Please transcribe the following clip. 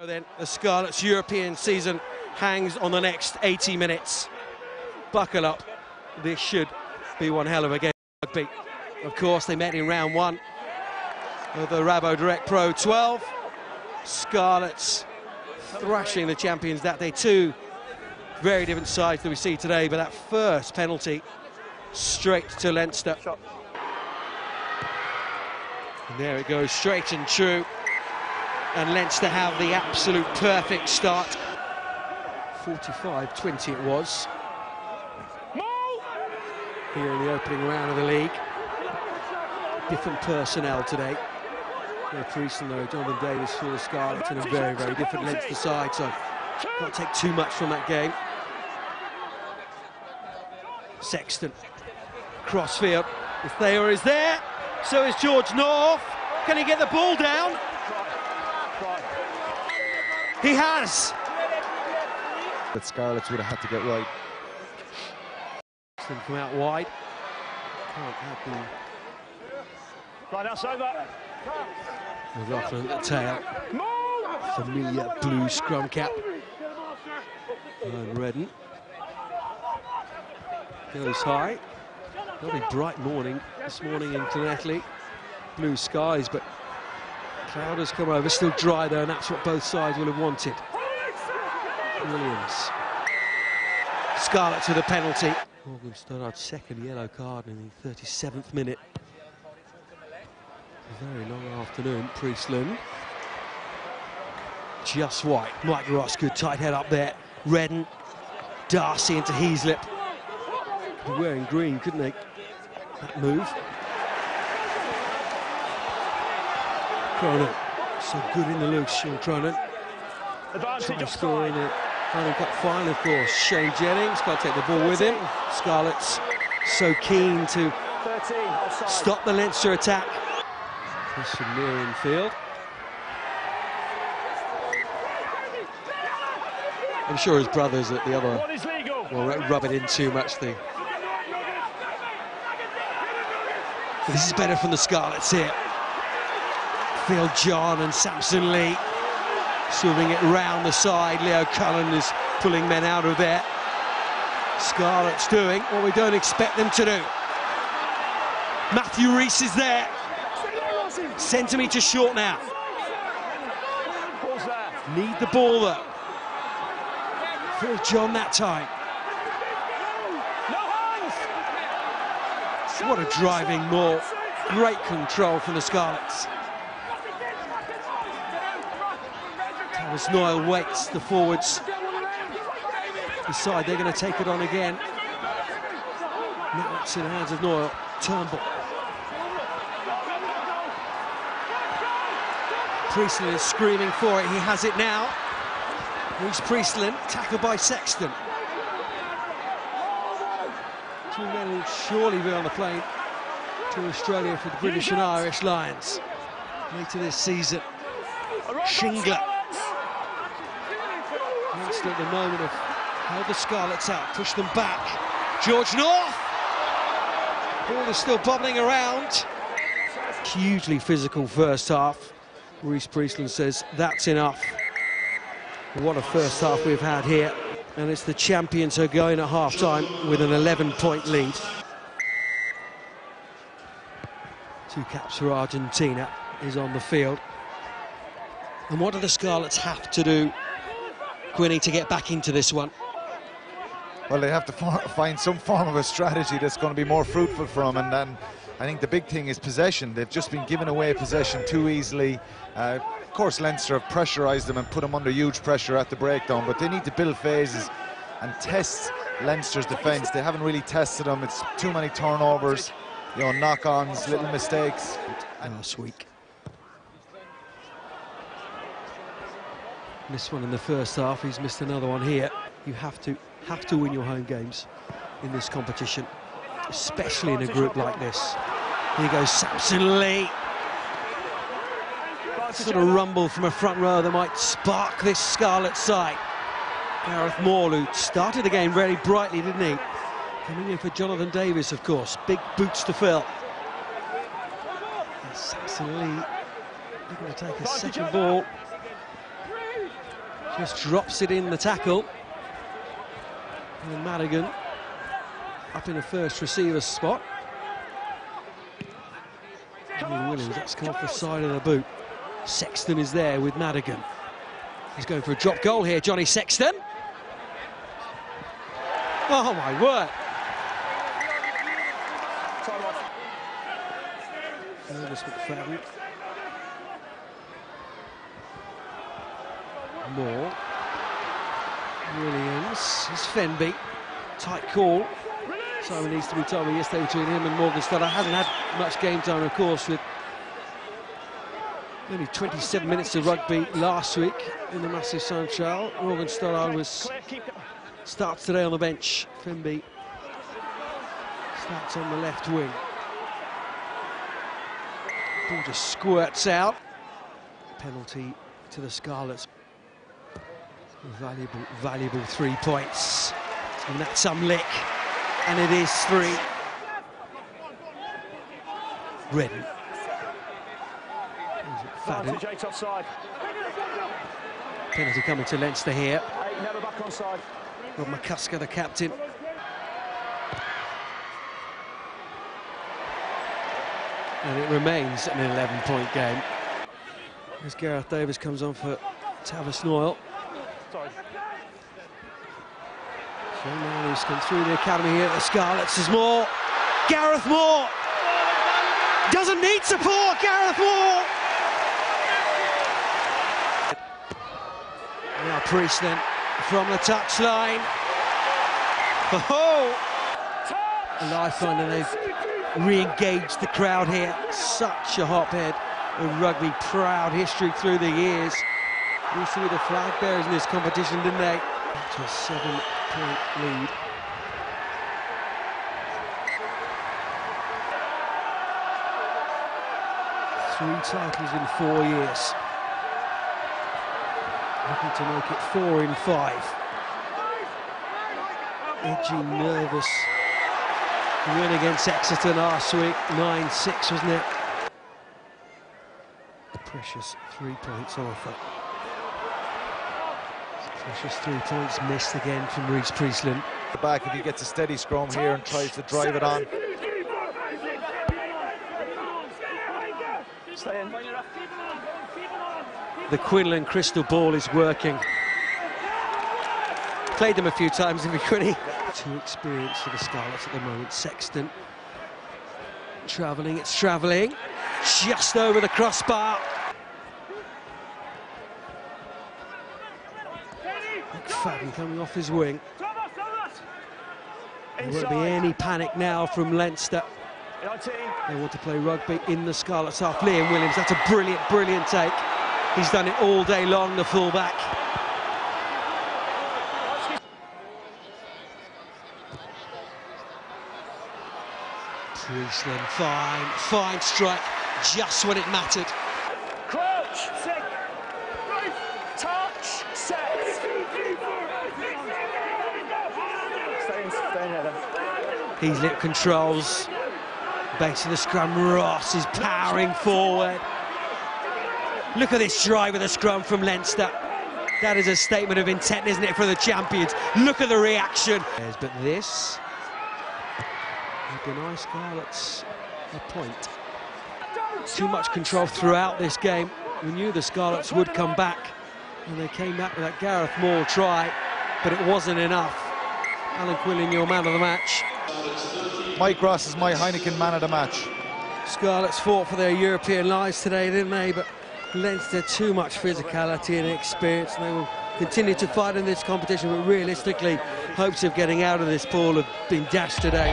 Then the Scarlets' European season hangs on the next 80 minutes. Buckle up. This should be one hell of a game of rugby. Of course, they met in round one of the Rabo Direct Pro 12. Scarlets thrashing the champions that day. Two very different sides that we see today, but that first penalty straight to Leinster. And there it goes, straight and true. And Leinster have the absolute perfect start. 45-20 it was. Here in the opening round of the league. Different personnel today. No Priestland though, Jonathan Davis for the Scarlets, and a very, very different Leinster side, so can't take too much from that game. Sexton, crossfield. Thayer is there, so is George North. Can he get the ball down? He has. That Scarlets would have had to get right. Come out wide. Can't happen. Right, that's over. McLaughlin at the tail. Familiar blue scrum cap. And Redden goes high. Lovely bright morning this morning in Llanelli. Blue skies, but cloud has come over. Still dry though, and that's what both sides will have wanted. Williams. Scarlets with a penalty. Morgan Stoddard's second yellow card in the 37th minute. A very long afternoon. Priestland. Just white. Mike Ross, good tight head up there. Redden. Darcy into Heaslip. They're wearing green, couldn't they? That move. Cronin. So good in the loose, Sean Cronin. Trying to score in the Heineken Cup final, of course. Shane Jennings can't take the ball with him. Scarlets so keen to stop the Leinster attack. This from near infield. I'm sure his brothers at the other will rub it in too much. This is better from the Scarlets here. Phil John and Samson Lee shoving it round the side. Leo Cullen is pulling men out of there. Scarlets doing what we don't expect them to do. Matthew Rees is there. Centimetre short now. Need the ball though. Phil John that time. What a driving maul. Great control from the Scarlets. Thomas Noyle waits, the forwards decide they're going to take it on again. Now it's in the hands of Noyle. Turnbull. Priestland is screaming for it. He has it now. Reece Priestland, tackled by Sexton. Two men will surely be on the plane to Australia for the British and Irish Lions later this season. Shingler. Leinster at the moment have held the Scarlets out, pushed them back. George North. Ball is still bobbling around. Hugely physical first half. Reece Priestland says that's enough. What a first half we've had here. And it's the champions who are going at half-time with an 11-point lead. Two caps for Argentina is on the field. And what do the Scarlets have to do, Quinny, to get back into this one? Well, they have to find some form of a strategy that's going to be more fruitful for them, and then I think the big thing is possession. They've just been giving away possession too easily. Of course, Leinster have pressurised them and put them under huge pressure at the breakdown, but they need to build phases and test Leinster's defence. They haven't really tested them. It's too many turnovers, you know, knock-ons, little mistakes. Last week. Missed one in the first half. He's missed another one here. You have to win your home games in this competition, especially in a group like this. Here goes Samson Lee. Sort of rumble from a front row that might spark this Scarlet side. Gareth Moore, who started the game very brightly, didn't he? Coming in for Jonathan Davis, of course. Big boots to fill. And Samson Lee going to take a second ball. Just drops it in the tackle. And Madigan up in the first receiver's spot. Williams, that's come off the side of the boot. Sexton is there with Madigan. He's going for a drop goal here, Johnny Sexton. Oh my word. Fergus McFadden. Moore. Williams. It's Fenby. Tight call. Simon needs to be told me yesterday between him and Morgan Stoddart. Hasn't had much game time, of course, with only 27 minutes of rugby last week in the massive Sun trial. Morgan Stoddart starts today on the bench. Fenby starts on the left wing. Ball just squirts out. Penalty to the Scarlets. Valuable 3 points. And that's some lick. And it is 3. Redden. Penalty coming to Leinster here. Rob McCusker, the captain. And it remains an 11-point game. As Gareth Davis comes on for Tavis Noyle. So now he's come through the academy here at the Scarlets. There's more. Gareth Moore doesn't need support. Gareth Moore. Now Priestland from the touchline. Oh, a lifeline, and they've re-engaged the crowd here. Such a hotbed of rugby, proud history through the years. Used to be the flag bearers in this competition, didn't they? To a 7-point lead. Three titles in 4 years. Looking to make it 4 in 5. Edgy, nervous win against Exeter last week, 9-6, wasn't it? Precious 3 points on offer. Precious 3 points missed again from Reece Priestland. Back if he gets a steady scrum here and tries to drive it on. The Quinlan crystal ball is working. Played them a few times in Quinny. Too experienced for the Scarlets at the moment. Sexton travelling, it's travelling. Just over the crossbar. McFadden coming off his wing. There won't be any panic now from Leinster. They want to play rugby in the Scarlets half. Liam Williams, that's a brilliant, brilliant take. He's done it all day long, the fullback. Priestland, fine strike, just when it mattered. Crouch, set, touch, set. Stay in there. He's lit controls. Base of the scrum, Ross is powering forward. Look at this drive of the scrum from Leinster. That is a statement of intent, isn't it, for the champions? Look at the reaction. But this would deny Scarlets a point. Too much control throughout this game. We knew the Scarlets would come back, and they came back with that Gareth Moore try, but it wasn't enough. Alan Quillan, your man of the match. Mike Ross is my Heineken man of the match. Scarlets fought for their European lives today, didn't they? But Leinster, too much physicality and experience, and they will continue to fight in this competition, but realistically, hopes of getting out of this pool have been dashed today.